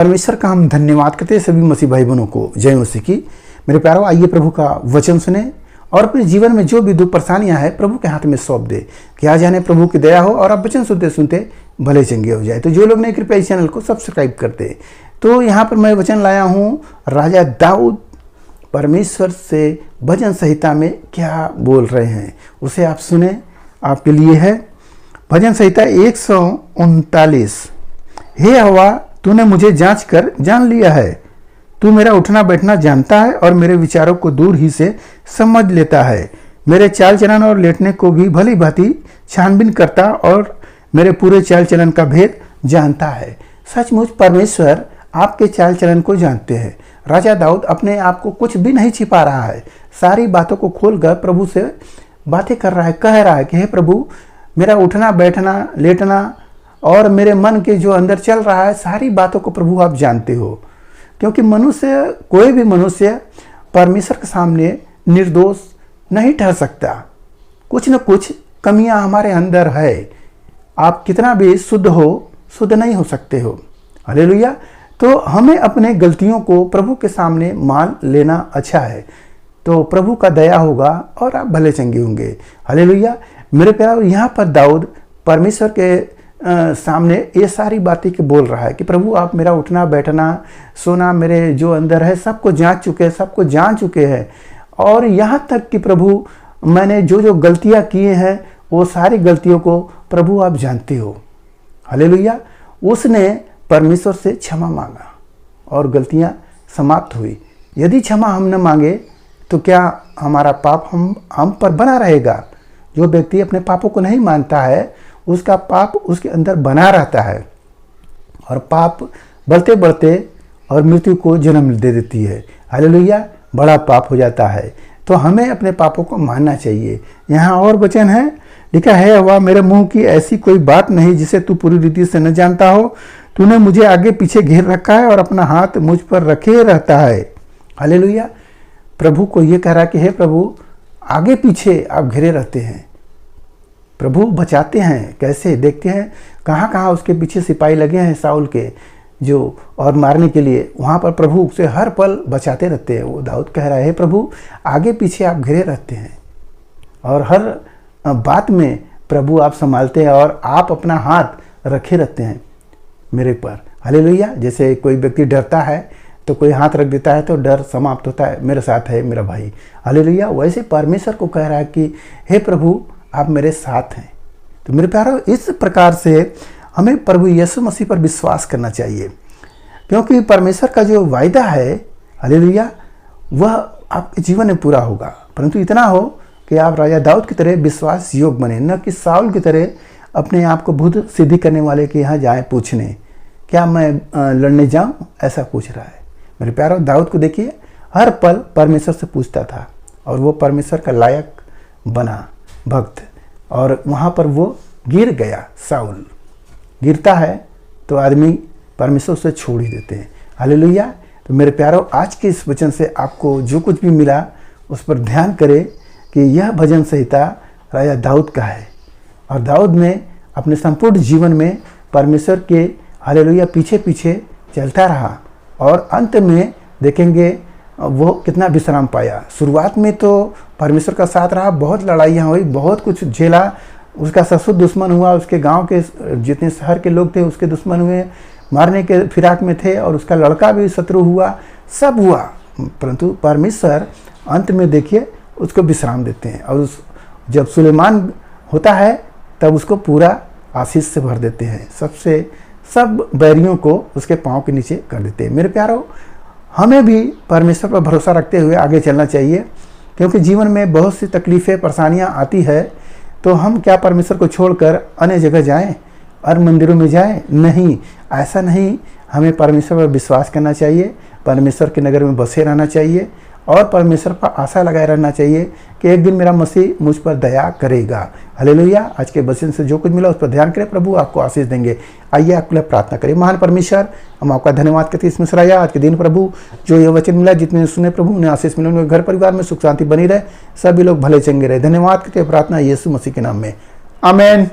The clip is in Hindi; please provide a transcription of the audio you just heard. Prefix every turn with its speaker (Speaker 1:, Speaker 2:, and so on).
Speaker 1: परमेश्वर का हम धन्यवाद करते हैं सभी मसीह भाई बहनों को। जय मसीह की। मेरे प्यारों, आइए प्रभु का वचन सुने और अपने जीवन में जो भी दुख परेशानियां हैं प्रभु के हाथ में सौंप दे। क्या जाने प्रभु की दया हो और आप वचन सुनते सुनते भले चंगे हो जाए। तो जो लोग नहीं कृपया इस चैनल को सब्सक्राइब करते। तो यहाँ पर मैं वचन लाया हूँ, राजा दाऊद परमेश्वर से भजन संहिता में क्या बोल रहे हैं उसे आप सुने। आपके लिए है भजन संहिता 139। हे यहोवा, तूने मुझे जांच कर जान लिया है। तू मेरा उठना बैठना जानता है और मेरे विचारों को दूर ही से समझ लेता है। मेरे चाल चलन और लेटने को भी भली भांति छानबीन करता और मेरे पूरे चाल चलन का भेद जानता है। सचमुच परमेश्वर आपके चाल चलन को जानते हैं। राजा दाऊद अपने आप को कुछ भी नहीं छिपा रहा है, सारी बातों को खोलकर प्रभु से बातें कर रहा है, कह रहा है कि हे प्रभु, मेरा उठना बैठना लेटना और मेरे मन के जो अंदर चल रहा है सारी बातों को प्रभु आप जानते हो। क्योंकि मनुष्य, कोई भी मनुष्य परमेश्वर के सामने निर्दोष नहीं ठहर सकता। कुछ न कुछ कमियां हमारे अंदर है। आप कितना भी शुद्ध हो, शुद्ध नहीं हो सकते हो। हालेलुया। तो हमें अपने गलतियों को प्रभु के सामने मान लेना अच्छा है, तो प्रभु का दया होगा और आप भले चंगे होंगे। हालेलुया। मेरे प्यारे, यहाँ पर दाऊद परमेश्वर के सामने ये सारी बातें के बोल रहा है कि प्रभु आप मेरा उठना बैठना सोना मेरे जो अंदर है सबको जांच चुके हैं, सबको जान चुके हैं। और यहाँ तक कि प्रभु मैंने जो जो गलतियाँ किए हैं वो सारी गलतियों को प्रभु आप जानते हो। हालेलुया। उसने परमेश्वर से क्षमा मांगा और गलतियाँ समाप्त हुई। यदि क्षमा हम न मांगे तो क्या हमारा पाप हम पर बना रहेगा? जो व्यक्ति अपने पापों को नहीं मानता है उसका पाप उसके अंदर बना रहता है और पाप बढ़ते बढ़ते और मृत्यु को जन्म दे देती है। हालेलुया। बड़ा पाप हो जाता है। तो हमें अपने पापों को मानना चाहिए। यहाँ और वचन है, लिखा है, यहोवा, मेरे मुंह की ऐसी कोई बात नहीं जिसे तू पूरी रीति से न जानता हो। तूने मुझे आगे पीछे घेर रखा है और अपना हाथ मुझ पर रखे रहता है। हालेलुया। प्रभु को ये कह रहा कि हे प्रभु, आगे पीछे आप घिरे रहते हैं। प्रभु बचाते हैं। कैसे? देखते हैं कहाँ कहाँ उसके पीछे सिपाही लगे हैं साउल के जो और मारने के लिए। वहाँ पर प्रभु उसे हर पल बचाते रहते हैं। वो दाऊद कह रहा है, प्रभु आगे पीछे आप घिरे रहते हैं और हर बात में प्रभु आप संभालते हैं और आप अपना हाथ रखे रहते हैं मेरे पर। हालेलुया। जैसे कोई व्यक्ति डरता है तो कोई हाथ रख देता है तो डर समाप्त होता है, मेरे साथ है मेरा भाई। हालेलुया। वैसे परमेश्वर को कह रहा है कि हे प्रभु आप मेरे साथ हैं। तो मेरे प्यारों, इस प्रकार से हमें प्रभु यीशु मसीह पर विश्वास करना चाहिए, क्योंकि परमेश्वर का जो वायदा है, हालेलुया, वह आपके जीवन में पूरा होगा। परंतु इतना हो कि आप राजा दाऊद की तरह विश्वास योग्य बने, न कि साउल की तरह अपने आप को बुद्ध सिद्धि करने वाले के यहाँ जाए पूछने, क्या मैं लड़ने जाऊँ, ऐसा पूछ रहा है। मेरे प्यारों, दाऊद को देखिए, हर पल परमेश्वर से पूछता था और वो परमेश्वर का लायक बना भक्त, और वहाँ पर वो गिर गया। साउल गिरता है तो आदमी परमेश्वर से छोड़ ही देते हैं। हालेलुया। तो मेरे प्यारों, आज के इस वचन से आपको जो कुछ भी मिला उस पर ध्यान करें कि यह भजन संहिता राजा दाऊद का है और दाऊद ने अपने संपूर्ण जीवन में परमेश्वर के हालेलुया पीछे पीछे चलता रहा और अंत में देखेंगे वो कितना विश्राम पाया। शुरुआत में तो परमेश्वर का साथ रहा, बहुत लड़ाइयाँ हुई, बहुत कुछ झेला। उसका ससुर दुश्मन हुआ, उसके गांव के जितने शहर के लोग थे उसके दुश्मन हुए, मारने के फिराक में थे, और उसका लड़का भी शत्रु हुआ, सब हुआ। परंतु परमेश्वर अंत में देखिए उसको विश्राम देते हैं और जब सुलेमान होता है तब उसको पूरा आशीष से भर देते हैं। सब बैरियों को उसके पाँव के नीचे कर देते हैं। मेरे प्यारों, हमें भी परमेश्वर पर भरोसा रखते हुए आगे चलना चाहिए, क्योंकि जीवन में बहुत सी तकलीफ़ें परेशानियां आती है। तो हम क्या परमेश्वर को छोड़कर अन्य जगह जाएं और मंदिरों में जाएं? नहीं, ऐसा नहीं। हमें परमेश्वर पर विश्वास करना चाहिए, परमेश्वर के नगर में बसे रहना चाहिए और परमेश्वर पर आशा लगाए रहना चाहिए कि एक दिन मेरा मसीह मुझ पर दया करेगा। हालेलुया। आज के वचन से जो कुछ मिला उस पर ध्यान करें, प्रभु आपको आशीष देंगे। आइए आपके लिए प्रार्थना करें। महान परमेश्वर, हम आपका धन्यवाद करते हैं इसमें सराया आज के दिन प्रभु जो ये वचन मिला, जितने सुने प्रभु उन्हें आशीष मिले, उनके घर परिवार में सुख शांति बनी रहे, सभी लोग भले चंगे रहे। धन्यवाद करते प्रार्थना यीशु मसीह के नाम में, आमीन।